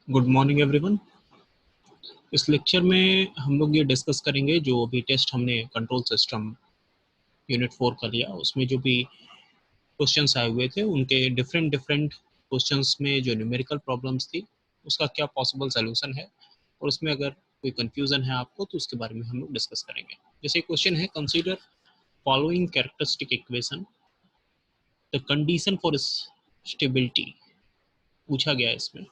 Good morning everyone. इस lecture में हम लोग ये डिस्कस करेंगे जो अभी टेस्ट हमने कंट्रोल सिस्टम यूनिट 4 का लिया, उसमें जो भी क्वेश्चंस आए हुए थे उनके डिफरेंट डिफरेंट क्वेश्चंस में जो न्यूमेरिकल प्रॉब्लम्स थी उसका क्या पॉसिबल सोल्यूशन है, और उसमें अगर कोई कंफ्यूजन है आपको तो उसके बारे में हम लोग डिस्कस करेंगे। जैसे क्वेश्चन है, consider following characteristic equation, the condition for stability पूछा गया है इसमें।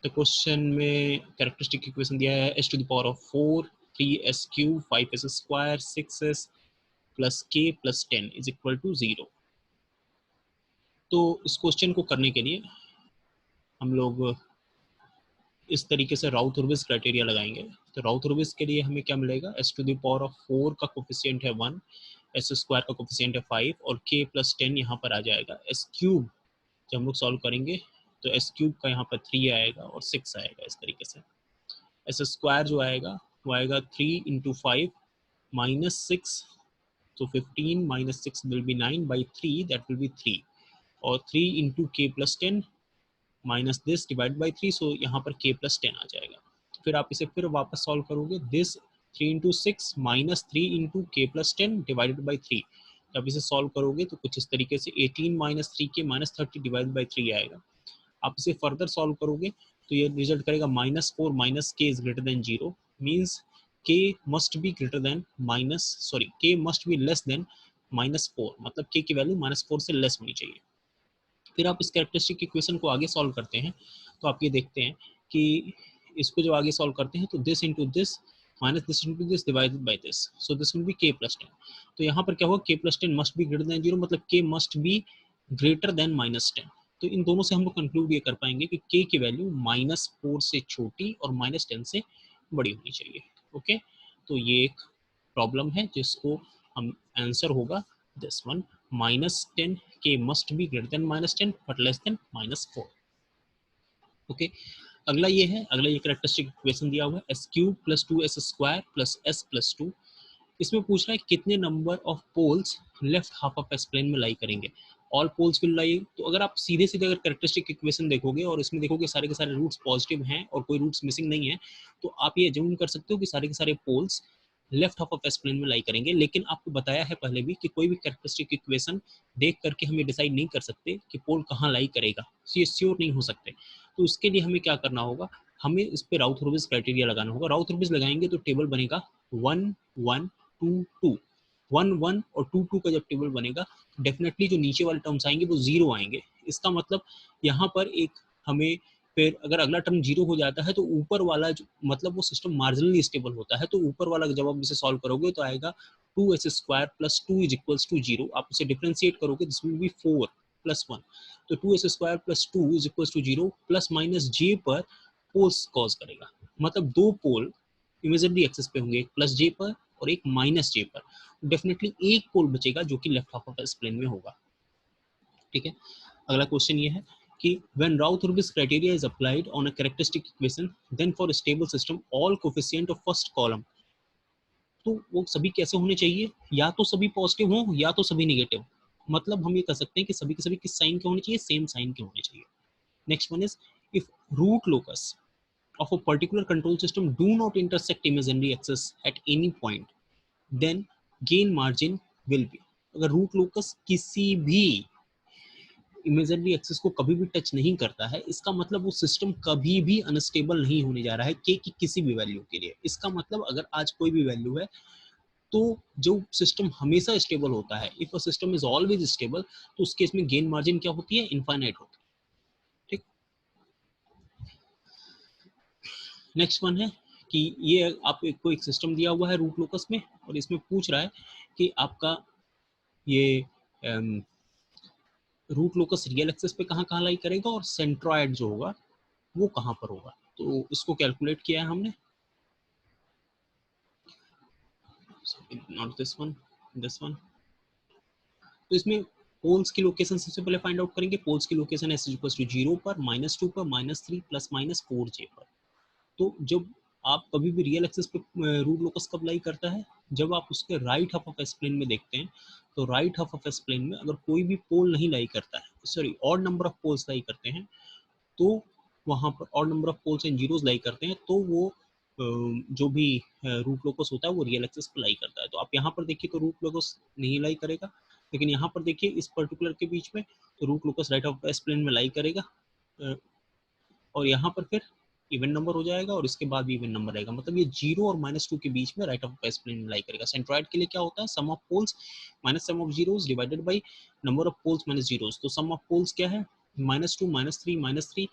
तो क्वेश्चन में कैरेक्टरिस्टिक इक्वेशन दिया है s to the power of 4 3s cube 5s square 6s plus k plus 10 is equal to 0। तो इस क्वेश्चन को करने के लिए हम लोग इस तरीके से राउथ-हॉर्विज क्राइटेरिया लगाएंगे। तो राउथ-हॉर्विज के लिए हमें क्या मिलेगा, s to the power of 4 का कोफिशिएंट है 1, एस स्क्वायर का कोफिशिएंट है 5 और k प्लस 10 यहाँ पर आ जाएगा। एस क्यूब जब हम लोग सॉल्व करेंगे तो एस क्यूब का यहाँ पर 3 आएगा और 6 आएगा। इस तरीके से एस स्क्वायर जो आएगा वो आएगा 3 इंटू 5 माइनस 6, तो 15 minus 6 will be 9 by 3, that will be 3, और 3 इंटू के plus 10 minus this divide by 3, सो यहाँ पर k प्लस 10 आ जाएगा। फिर आप इसे फिर वापस सॉल्व करोगे, दिस 3 इंटू 6 माइनस 3 इंटू के प्लस 10 डिवाइडेड बाई 3। जब इसे सॉल्व करोगे तो कुछ इस तरीके से 18 minus 3k minus 30 divide by 3 आएगा। आप इसे फर्दर सॉल्व करोगे तो ये रिजल्ट करेगा माइनस 4 माइनस के इज ग्रेटर देन 0, मीन्स के मस्ट बी ग्रेटर देन के मस्ट बी लेस देन -4, मतलब के की वैल्यू -4 से लेस होनी चाहिए। फिर आप इस कैरेक्टरिस्टिक इक्वेशन को आगे सॉल्व करते हैं तो आप ये देखते हैं कि इसको जब आगे सॉल्व करते हैं तो this into this minus this into this divided by this, so this will be के प्लस 10। तो यहाँ पर क्या होगा, के plus 10 must be greater then 0, मतलब के मस्ट बी ग्रेटर देन -10। तो इन दोनों से हम लोग कंक्लूड ये कर पाएंगे कि k की वैल्यू -4 से छोटी और -10 से बड़ी होनी चाहिए। ओके, तो ये एक प्रॉब्लम है जिसको हम आंसर होगा this one, -10 k must be greater than -10 but less than -4। Okay, अगला ये कैरेक्टरिस्टिक इक्वेशन दिया हुआ है s cube plus 2s square plus s plus 2। इसमें पूछ रहा है कितने number of poles left half of s plane में लाई करेंगे। ऑल पोल्स विल लाई, तो अगर आप सीधे सीधे अगर कैरेक्टरिस्टिक इक्वेशन देखोगे और इसमें देखोगे सारे के सारे रूट्स पॉजिटिव हैं और कोई रूट्स मिसिंग नहीं है, तो आप ये अज्यूम कर सकते हो कि सारे के सारे poles left half of s plane में लाई करेंगे। लेकिन आपको बताया है पहले भी कि कोई भी कैरेक्टरिस्टिक इक्वेशन देख करके हम ये डिसाइड नहीं कर सकते कि पोल कहाँ लाई करेगा, ये श्योर नहीं हो सकते। तो उसके लिए हमें क्या करना होगा, हमें इस पर राउथ-हॉर्विज क्राइटेरिया लगाना होगा। राउथ-हॉर्विज लगाएंगे तो टेबल बनेगा 1 1 2 2, 1 1 और 2 2 का जब टेबल बनेगा डेफिनेटली जो नीचे वाले टर्म्स आएंगे वो 0 आएंगे। इसका मतलब यहाँ पर एक हमें, फिर अगर अगला टर्म 0 हो जाता है तो ऊपर वाला जो मतलब वो सिस्टम मार्जिनली स्टेबल होता है, तो ऊपर वाला जब आप इसे सॉल्व करोगे तो आएगा 2s square plus 2 is equals to 0। आप उसे डिफरेंशिएट करोगे, दिस विल बी 4 प्लस 1, तो 2s square plus 2 is equals to 0 plus minus j पर पोल्स कॉज करेगा, मतलब दो पोल इमेजिनरी एक्सिस पे होंगे, एक प्लस j पर और एक माइनस j पर। डेफिनेटली एक पोल बचेगा जो कि left half of s plane में होगा। ठीक है, अगला क्वेश्चन ये है कि when Raoult-Hurwitz criteria is applied on a characteristic equation, then for a stable system all coefficient of first column, तो वो सभी कैसे होने चाहिए, या तो सभी पॉजिटिव हो या तो सभी नेगेटिव। मतलब हम ये कह सकते हैं कि सभी के सभी किस साइन के होने चाहिए, सेम साइन के होने चाहिए। Next one is if root locus of a particular control system do not intersect imaginary axis at any point, then gain margin will be। अगर रूट लोकस किसी भी इमेजिनरी एक्सिस को कभी भी टच नहीं करता है, इसका मतलब वो सिस्टम कभी भी अनस्टेबल नहीं होने जा रहा है के की किसी भी वैल्यू के लिए। इसका मतलब अगर आज कोई भी वैल्यू है तो जो सिस्टम हमेशा स्टेबल होता है, if a system is always stable, तो उस केस में गेन मार्जिन क्या होती है, इनफाइनाइट होती है। ठीक, नेक्स्ट वन है कि ये आपको एक सिस्टम दिया हुआ है रूट लोकस में, और इसमें पूछ रहा है कि आपका ये रूट लोकस रियल एक्सेस पे कहाँ कहाँ लाई करेगा और सेंट्रॉइड जो होगा वो कहाँ पर होगा। तो इसको कैलकुलेट किया है हमने, not this one, this one. तो इसमें पोल्स की लोकेशन सबसे पहले फाइंड आउट करेंगे। पोल्स की लोकेशन एस इक्वल टू 0 पर, -2 पर, -3 प्लस -4j पर। तो जब आप कभी भी रियल एक्सेस पे रूट लोकस कब लाई करता है, जब आप उसके right half of s plane में देखते हैं, तो right half of s plane में अगर कोई भी पोल नहीं लाई करता है, sorry odd number of poles lie करते हैं, तो वहाँ पर odd number of poles and zeros lie करते हैं, तो वो जो भी रूट लोकस होता है वो रियल एक्सिस पर लाई करता है। तो आप यहाँ पर देखिए तो रूट लोकस नहीं लाई करेगा, लेकिन यहाँ पर देखिए इस पर्टिकुलर के बीच में तो root locus right of s plane में लाई करेगा, और यहाँ पर फिर इवन नंबर हो जाएगा और इसके बाद भी इवन नंबर रहेगा, मतलब ये 0 और -2 के बीच में राइट ऑफ एस प्लेन में लाई करेगा। सेंट्रॉइड के लिए क्या होता है, sum of poles minus sum of zeros divided by number of poles minus zeros. तो सम ऑफ पोल्स क्या है, -2 -3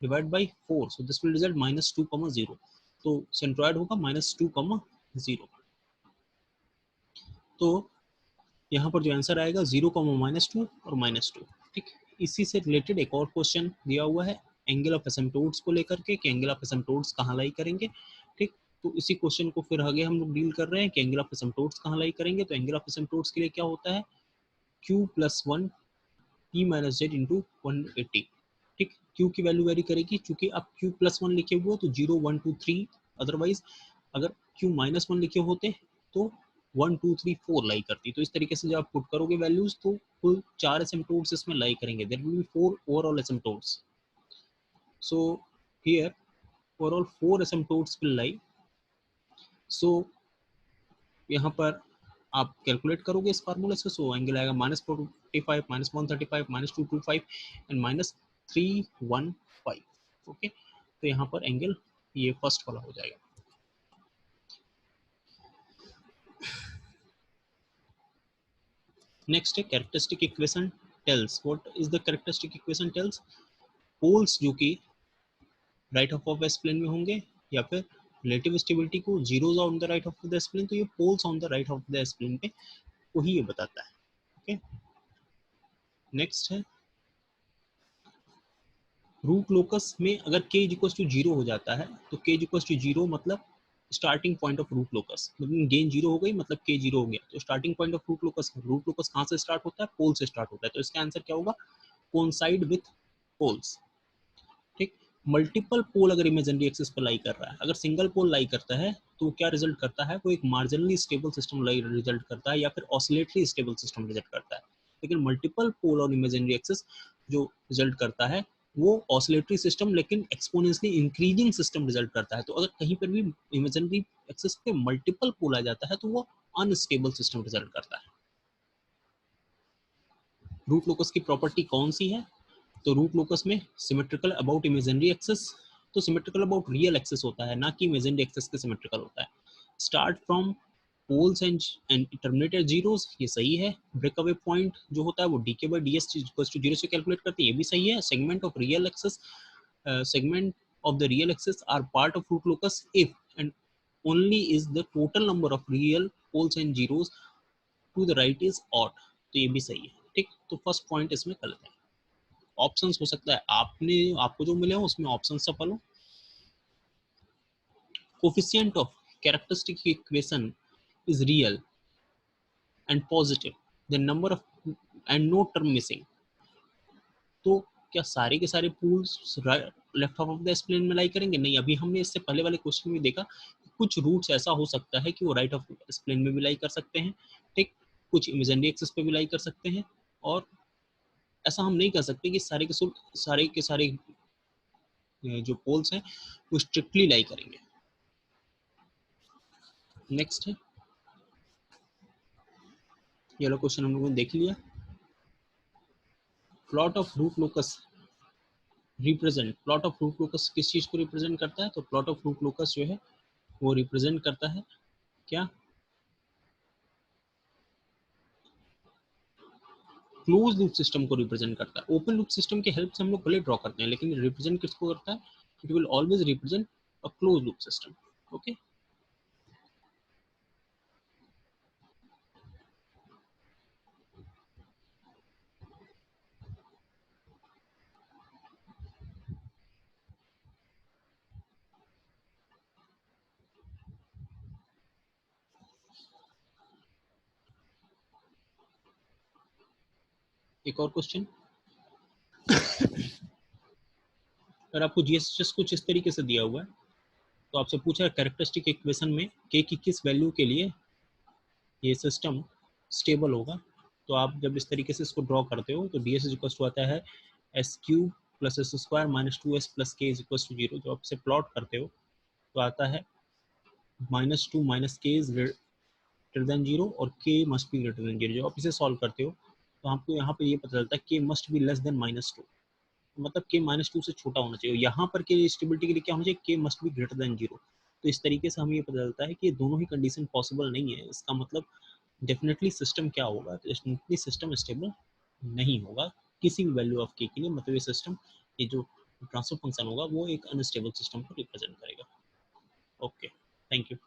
divide by 4, so this will result -2, 0। तो सेंट्रॉइड होगा -2, 0। तो यहाँ पर जो आंसर आएगा 0, -2 और -2। ठीक, इसी से रिलेटेड एक और क्वेश्चन दिया हुआ है एंगल ऑफ एसिम्प्टोट्स को लेकर के कि एंगल ऑफ एसिम्प्टोट्स कहाँ लाई करेंगे। ठीक, तो इसी क्वेश्चन को फिर आगे हम लोग डील कर रहे हैं कि एंगल ऑफ एसिम्प्टोट्स कहाँ लाई करेंगे। तो एंगल ऑफ एसिम्प्टोट्स के लिए क्या होता है, q + 1 p - z × 180। ठीक, q की वैल्यू वेरी करेगी, क्योंकि आप q + 1 लिखे हुए तो 0 1 2 3, अदरवाइज अगर q - 1 लिखे होते तो 1 2 3 4 लाई करती। तो इस तरीके से जब आप पुट करोगे वैल्यूज तो कुल 4 एसिम्प्टोट्स इसमें लाई करेंगे। There will be 4 overall asymptotes. So here overall 4 asymptotes will lie. So यहाँ पर आप कैलकुलेट करोगे इस फार्मूले से, सो एंगल आएगा -45 -135 -225 एंड -315। ओके, तो यहाँ पर एंगल ये फर्स्ट वाला हो जाएगा। नेक्स्ट है characteristic equation tells. What is the characteristic equation tells, poles जो कि राइट ऑफ एस प्लेन में होंगे या फिर रिलेटिव स्टेबिलिटी को zeros on the right of the s plane, तो ये poles on the right of the s plane पे वही ये बताता है। ओके, नेक्स्ट है रूट लोकस में अगर k = 0 हो जाता है तो k = 0 मतलब starting point of root locus, मतलब गेन 0 हो गई मतलब k 0 हो गया। तो starting point of root locus कहाँ से स्टार्ट होता है, पोल से स्टार्ट होता है। तो इसका आंसर क्या होगा, कोइंसाइड विथ पोल्स। ठीक, मल्टीपल पोल अगर इमेजिनरी एक्सिस पर लाई कर रहा है, अगर सिंगल पोल लाई करता है तो क्या रिजल्ट करता है, वो एक मार्जिनली स्टेबल सिस्टम लाई रिजल्ट करता है या फिर ऑसिलेटरी स्टेबल सिस्टम रिजल्ट करता है। लेकिन मल्टीपल पोल और इमेजिनरी एक्सिस जो रिजल्ट करता है वो ऑसिलेटरी सिस्टम लेकिन एक्सपोनेंशियली इंक्रीजिंग सिस्टम रिजल्ट करता है। तो अगर कहीं पर भी इमेजिनरी एक्सिस पे मल्टीपल पोल आ जाता है तो वो अनस्टेबल सिस्टम रिजल्ट करता है। रूट लोकस की प्रॉपर्टी कौन सी है, तो रूट लोकस में सिमेट्रिकल अबाउट इमेजिनरी एक्सिस, तो सिमेट्रिकल अबाउट रियल एक्सिस होता है, ना कि इमेजिनरी एक्सिस के सिमेट्रिकल होता है। Start from poles and terminate at zeros, ये सही है। ब्रेक अवे पॉइंट जो होता है वो DK by DS equals to 0 से कैलकुलेट करते हैं, ये भी सही है। Segment of real axis, segment of the real axis are part of root locus if and only is the total number of real poles and zeros to the right is odd, तो ये भी सही है। ठीक, तो first point इसमें गलत है। ऑप्शंस हो सकता है आपको जो मिले हो उसमें ऑप्शन सफल हो। Coefficient of characteristic equation is real and positive, the number of and no term missing. तो क्या सारे के सारे poles left half of the s plane में लाई करेंगे, नहीं। अभी हमने इससे पहले वाले क्वेश्चन में देखा कुछ रूट्स ऐसा हो सकता है कि वो राइट ऑफ स्प्लेन में भी लाई कर सकते हैं, ठीक, कुछ इमेजिनरी एक्सिस पे भी लाई कर सकते हैं, और ऐसा हम नहीं कर सकते कि सारे के सारे जो पोल्स हैं वो स्ट्रिक्टली लाई करेंगे। नेक्स्ट है, ये वाला क्वेश्चन हम लोगों ने देख लिया। प्लॉट ऑफ रूट लोकस किस चीज को रिप्रेजेंट करता है, तो प्लॉट ऑफ रूट लोकस जो है वो रिप्रेजेंट करता है क्या, क्लोज लूप सिस्टम को रिप्रेजेंट करता है। ओपन लूप सिस्टम की हेल्प से हम लोग भले ड्रॉ करते हैं, लेकिन रिप्रेजेंट किसको करता है, it will always represent a close loop system. Okay, एक और क्वेश्चन, अगर आपको जीएसएस कुछ इस तरीके से दिया हुआ है तो आपसे पूछा है कैरेक्टरिस्टिक इक्वेशन में के की किस वैल्यू के लिए ये सिस्टम स्टेबल होगा। तो आप जब इस तरीके से इसको ड्रॉ करते हो तो डी एस इक्वल टू आता है s cube plus S square minus 2s plus के इज इक्वल टू 0। जो आप इसे प्लॉट करते हो तो आता है -2 माइनस के इज ग्रेटर देन 0 और के मस्ट बी ग्रेटर देन 0। जब आप इसे सॉल्व करते हो तो आपको यहाँ पे ये पता चलता है के मस्ट बी लेस देन -2, मतलब के -2 से छोटा होना चाहिए। यहाँ पर के स्टेबिलिटी के लिए क्या होना चाहिए, के मस्ट बी ग्रेटर देन 0। तो इस तरीके से हमें ये पता चलता है कि ये दोनों ही कंडीशन पॉसिबल नहीं है। इसका मतलब डेफिनेटली सिस्टम क्या होगा, डेफिनेटली सिस्टम स्टेबल नहीं होगा किसी भी वैल्यू ऑफ के लिए। मतलब ये सिस्टम, ये जो ट्रांसफर फंक्शन होगा वो एक अनस्टेबल सिस्टम को रिप्रेजेंट करेगा। Okay, thank you.